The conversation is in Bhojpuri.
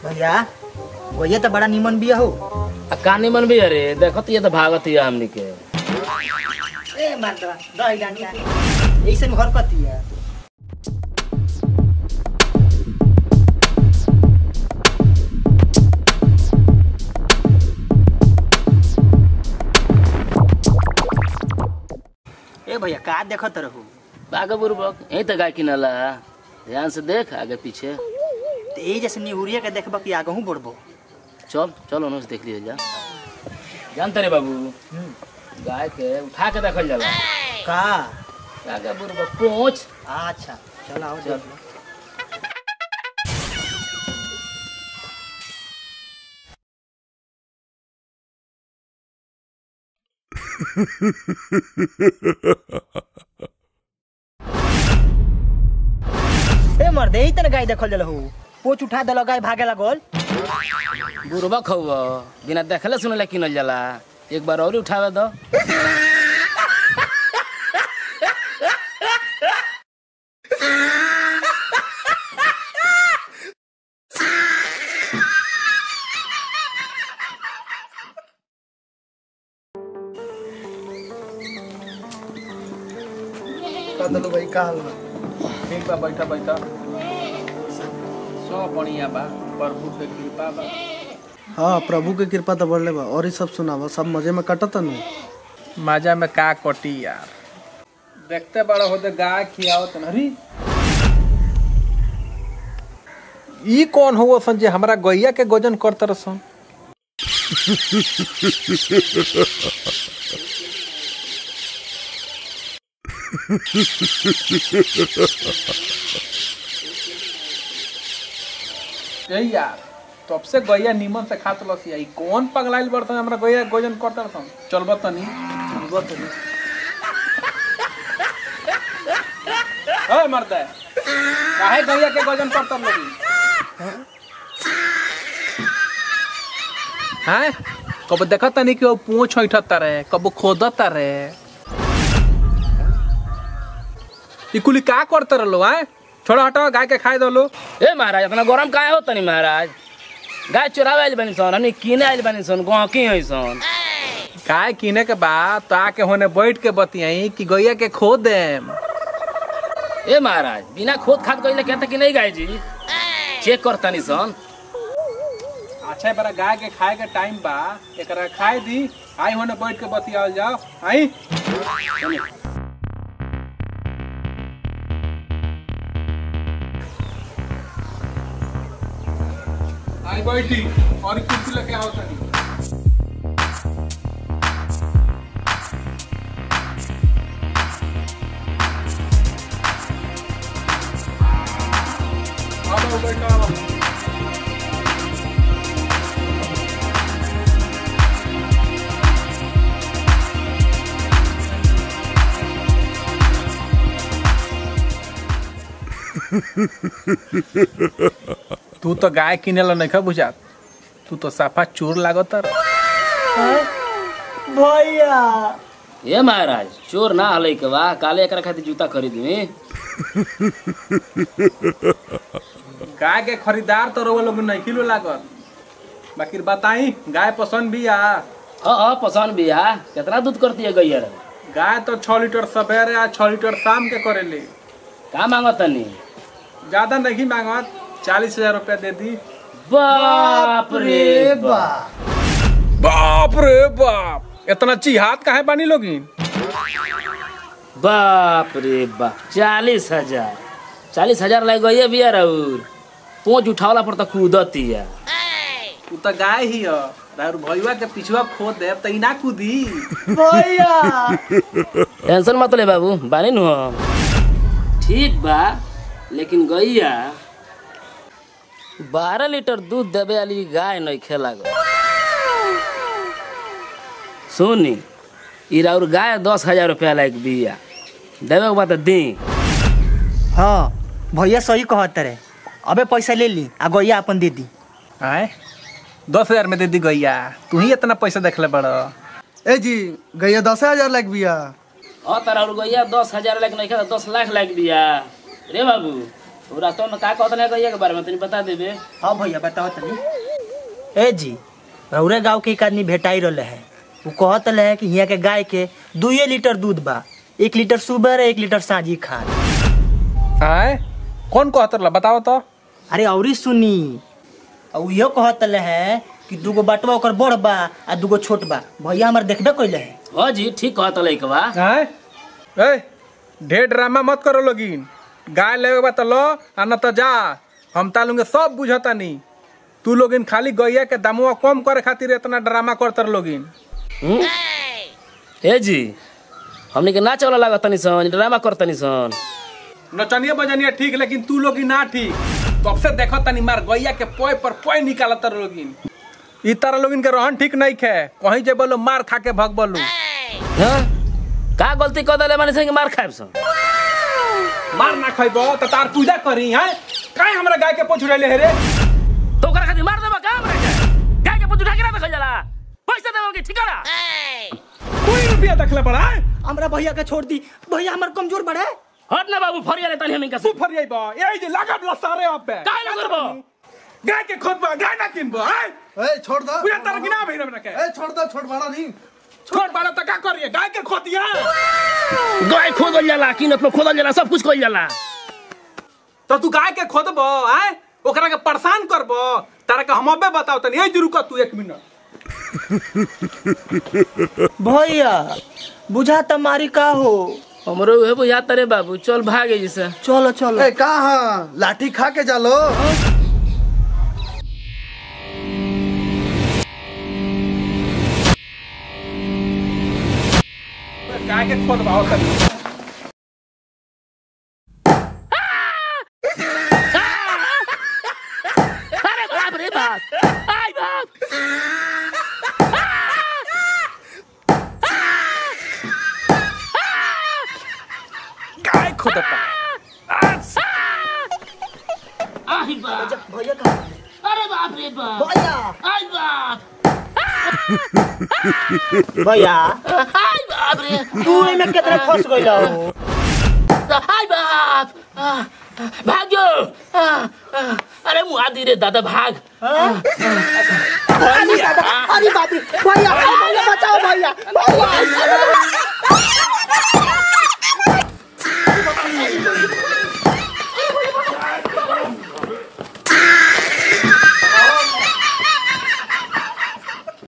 भैया भैया तो बड़ा निमन बिया हो। का निमन भी अरे देखो तो ये तो भागत ही हमनी के। ए मर्दवा दही डांडिया ऐसे में हरकत है। ए भैया का देखत रहू? बागा बुरबक यही तो गाय किनला, ध्यान से देख आगे पीछे। तो यही जैसे निहुरिया के देखबा कि आगे हूँ बढ़बो। चल चल ओनस देख लिए जा। जानते रे बाबू गाय के उठा के देखल जाला का बागा बुरबक पूछ। अच्छा चल आओ देख लो। ए मर्दे ही तने गाय देखल जल हो। पोछ उठा दल गाय भागे लागल। बुरबक हवा बिना देखले सुनले किनल जाला, एक बार और उठावे दो। कदलो भाई का हाल बा? ठीक बा, बैठा बैठा। सब बढ़िया बा, प्रभु के कृपा बा। हाँ प्रभु के कृपा तो बढ़ले बा। और ही सब सुनावा, सब मजे में कटत नु। मजा में का कटी यार, देखते बड़ा होते गाय खियावत नरी। ई कौन हो सन जे हमरा गैया के गोजन करत रसन? यार तब से गैया निमन से खात लसी आई, कौन पगलाइल बरतन हमरा गैया गोजन करत रसन? चलबो तनी चलबो तनी। ओए मर्दे काहे गैया के गोजन करत लगी? हैं कब देखत तनी कि वो पूंछ हैठत रे, कब खोदत रे। ई कुली का करत रहलो? हैं छोड़ा हटाओ, गाय के खाए दलो। ए महाराज इतना गरम काहे हो तनी महाराज? गाय चुरावे आइल बनी सन, हमनी किने आइल बनी सन, गहकी होई सन। गाय किने के बाद तो आके होने बैठ के बतियाई कि गैया के खो देम। ए महाराज बिना खोद खाद कइले कहता कि नहीं गाय जी चेक करतनी सन। अच्छा बड़ा गाय के खाए के टाइम बा, एकरा खाए दी, आई होने बैठ के बतियाल जाओ। आई आई बैठी और कुर्सी लेके आओ तनी। आओ बैठो। तू तो गाय किनेला नहीं खा बुझात, तू तो साफा चोर लागत भैया। ए महाराज चोर ना हलै के बा, काले एकरा खातिर जूता खरीदमी। गाय के खरीदार तो रोवा लोग नहीं किलो लागत। बाकी बताई गाय पसंद भी आ हाँ पसंद भी है। कितना दूध करती है गैया रे? गाय तो 6 लीटर सवेरे आ 6 लीटर शाम के करेले। का मांगो तनी? ज्यादा नहीं मांगत, 40,000 रुपया दे दी। बाप रे बाप। बाप रे बाप, इतना चिहात काहे बानी लोगिन? बाप रे बाप, 40,000। 40,000 लग गई बिया राउर। पोंछ उठावला पर तो कूदती है। तू तो गाय ही है, राउर भैया के पिछवा खोद दे त ना कूदी। भैया टेंशन मत ले बाबू, बानी नु हम। ठीक बा, लेकिन गैया 12 लीटर दूध देवे वाली गाय नहीं खेला गो। सुनी, ई राउर गाय 10,000 रुपया लायक बिया। देवे के बात दी। हाँ भैया सही कहत रे। अबे पैसा ले ली आ गैया अपन दे दी। आए 10,000 में दे दी गैया। तू ही इतना पैसा देखले बड़। ए जी गैया 10,000 लाख बिया। तारा और गैया 10,000 लायक नहीं खेला, 10 लाख लायक बिया। रे बाबू, रास्ता में का कहत गैया के बारे में तनी बता देबे। हाँ भैया बताओ तनी। ए जी रौरे गाँव के एक आदमी भेटाई रहे है। वो कहत है कि यहाँ के गाय के 2 लीटर दूध बा। 1 लीटर सुबह 1 लीटर साँझी खान। आए कौन कहत बताओ तो। अरे औरी सुनी, और यो कहत है कि 2 बटवा ओकर बड़ बा आ 2 छोट बा। भैया हमार देखबे कइले है। हाँ जी ठीक कहत लइक बा। आए ए ढेर ड्रामा मत करो लोगिन। गाय लेवे बा त लो आ न त जा। हम तालूंगे सब बुझता नहीं। तू लोगिन खाली गैया के दामुआ कम करे खातिर इतना ड्रामा करतर लोगिन। ए जी हमने के ना चला लागत तनी सन, ड्रामा कर तनी सन। नचनिया बजनिया ठीक, लेकिन तू लोगिन ना ठीक। तब से देखो तनी मार गैया के पोय पर पोय निकालत लोगिन। ई तरह लोगिन के रहन ठीक नहीं खे। कहीं जे बोलो मार खा के भग बोलू। हां का गलती कर देले माने से मार खाइब सन? मार ना खइबो त तार पूजा करी हैं। काहे हमरा गाय के पोछ रहले हे रे? तो ओकरा खातिर मार देबा का हमरा के? गाय के पोछ उठा के ना देखल जाला। पैसा देबो के ठिकाना? कोई रुपया देखले बड़ा है? हमरा भैया के छोड़ दी। भैया हमार कमजोर बड़े। हट ना बाबू, फरिया ले तनी हम इनका तू फरियाई बा। ए जे लागत लसारे अब पे। काहे ना करबो? गाय के खोदबा, गाय ना किनबो। ए छोड़ दो। पूरा तरह गिना भइर हमरा के। ए छोड़ दो, छोड़ बड़ा नहीं। छोड़ बाड़ा त का करिए? गाय के खोदिया। गाय खोदल जाला, किनत में खोदल जाला, सब कुछ कइल जाला। तो तू गाय के खोदबो, हैं? ओकरा के परेशान करबो। तारा के हम अबे बताओ तनी। ए रुक तू 1 मिनट। भैया बुझा तुम्हारी का हो? हमरो उहे बुझाता रे बाबू। चल भागे जैसे। चलो चलो। ए कहाँ लाठी खा के जालो। गाय के खोदबाओ तनी। अरे बाप रे बाप, आई बाप। गाय खोदता। आई बाप, भैया कहाँ? अरे बाप रे बाप, भैया आई बाप, भैया आई बाप रे, तू एमे कितना फंस गइल हो? आई बाप, भागो। अरे मुआदी रे दादा, भाग। अरे बाप रे भैया, भैया बचाओ भैया, भैया